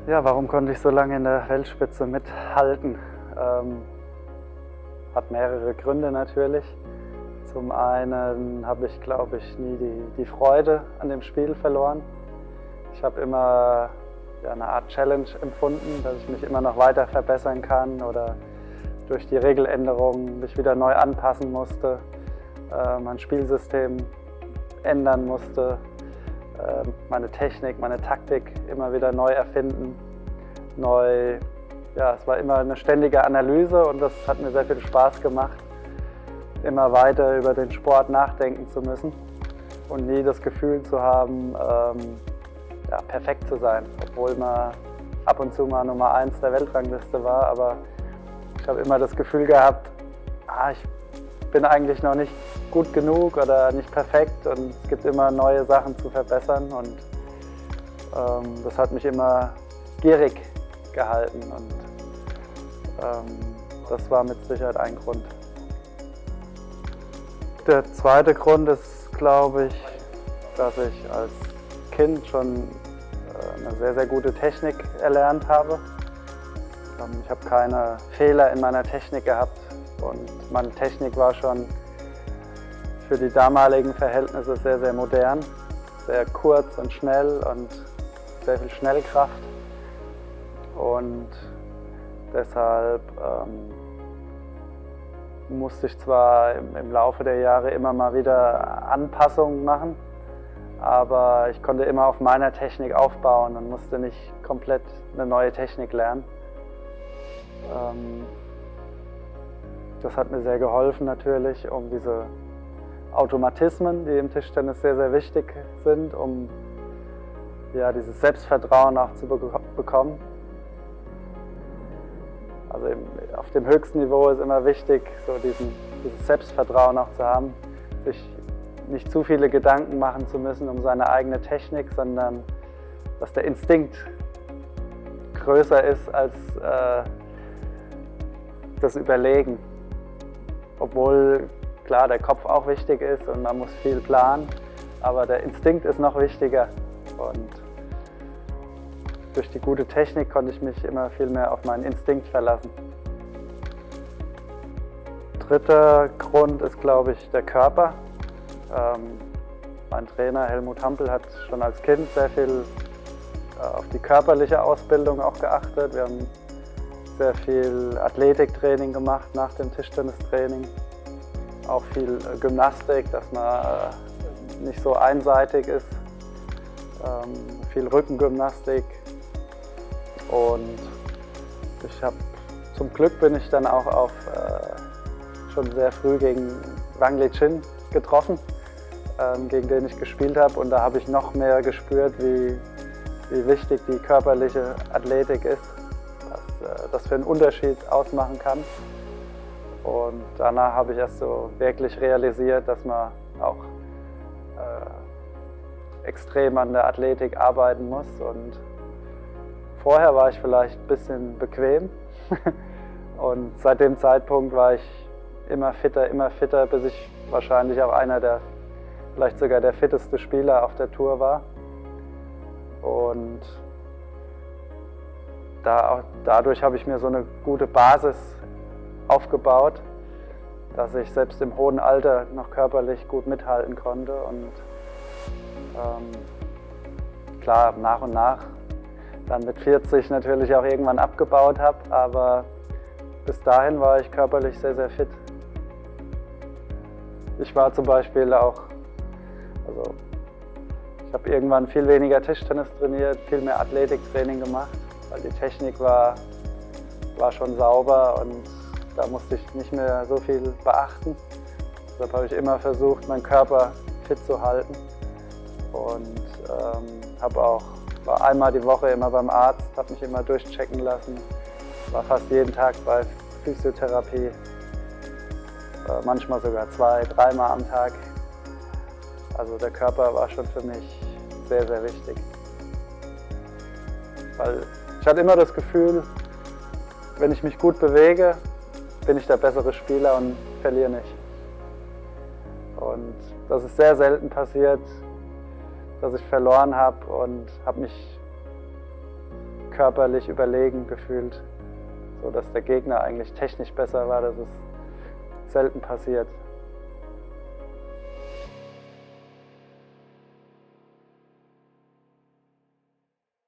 Ja, warum konnte ich so lange in der Weltspitze mithalten? Hat mehrere Gründe natürlich. Zum einen habe ich, glaube ich, nie die Freude an dem Spiel verloren. Ich habe immer eine Art Challenge empfunden, dass ich mich immer noch weiter verbessern kann oder durch die Regeländerungen mich wieder neu anpassen musste, mein Spielsystem ändern musste, meine Technik, meine Taktik immer wieder neu erfinden, es war immer eine ständige Analyse und das hat mir sehr viel Spaß gemacht, immer weiter über den Sport nachdenken zu müssen und nie das Gefühl zu haben, perfekt zu sein, obwohl man ab und zu mal Nummer 1 der Weltrangliste war, aber ich habe immer das Gefühl gehabt, ich bin eigentlich noch nicht gut genug oder nicht perfekt und es gibt immer neue Sachen zu verbessern und das hat mich immer gierig gehalten und das war mit Sicherheit ein Grund. Der zweite Grund ist, glaube ich, dass ich als Kind schon eine sehr, sehr gute Technik erlernt habe. Ich habe keine Fehler in meiner Technik gehabt und meine Technik war schon für die damaligen Verhältnisse sehr, sehr modern, sehr kurz und schnell und sehr viel Schnellkraft. Und deshalb musste ich zwar im Laufe der Jahre immer mal wieder Anpassungen machen, aber ich konnte immer auf meiner Technik aufbauen und musste nicht komplett eine neue Technik lernen. Das hat mir sehr geholfen natürlich, um diese Automatismen, die im Tischtennis sehr, sehr wichtig sind, um dieses Selbstvertrauen auch zu bekommen. Also auf dem höchsten Niveau ist immer wichtig, so dieses Selbstvertrauen auch zu haben, sich nicht zu viele Gedanken machen zu müssen um seine eigene Technik, sondern dass der Instinkt größer ist als das Überlegen. Obwohl klar der Kopf auch wichtig ist und man muss viel planen, aber der Instinkt ist noch wichtiger. Und durch die gute Technik konnte ich mich immer viel mehr auf meinen Instinkt verlassen. Dritter Grund ist, glaube ich, der Körper. Mein Trainer Helmut Hampel hat schon als Kind sehr viel auf die körperliche Ausbildung auch geachtet. Wir haben sehr viel Athletiktraining gemacht nach dem Tischtennistraining. Auch viel Gymnastik, dass man nicht so einseitig ist. Viel Rückengymnastik. Und zum Glück bin ich dann auch schon sehr früh gegen Wang Lechin getroffen, gegen den ich gespielt habe. Und da habe ich noch mehr gespürt, wie wichtig die körperliche Athletik ist, dass das für einen Unterschied ausmachen kann. Und danach habe ich erst so wirklich realisiert, dass man auch extrem an der Athletik arbeiten muss. Und vorher war ich vielleicht ein bisschen bequem und seit dem Zeitpunkt war ich immer fitter, bis ich wahrscheinlich auch vielleicht sogar der fitteste Spieler auf der Tour war. Und dadurch habe ich mir so eine gute Basis aufgebaut, dass ich selbst im hohen Alter noch körperlich gut mithalten konnte. Und klar, nach und nach dann mit 40 natürlich auch irgendwann abgebaut habe, aber bis dahin war ich körperlich sehr, sehr fit. Ich war zum Beispiel ich habe irgendwann viel weniger Tischtennis trainiert, viel mehr Athletiktraining gemacht, weil die Technik war schon sauber und da musste ich nicht mehr so viel beachten. Deshalb habe ich immer versucht, meinen Körper fit zu halten und war einmal die Woche immer beim Arzt, habe mich immer durchchecken lassen, war fast jeden Tag bei Physiotherapie, manchmal sogar 2-3 Mal am Tag. Also der Körper war schon für mich sehr, sehr wichtig. Weil ich hatte immer das Gefühl, wenn ich mich gut bewege, bin ich der bessere Spieler und verliere nicht. Und das ist sehr selten passiert, dass ich verloren habe und habe mich körperlich überlegen gefühlt, so dass der Gegner eigentlich technisch besser war. Das ist selten passiert.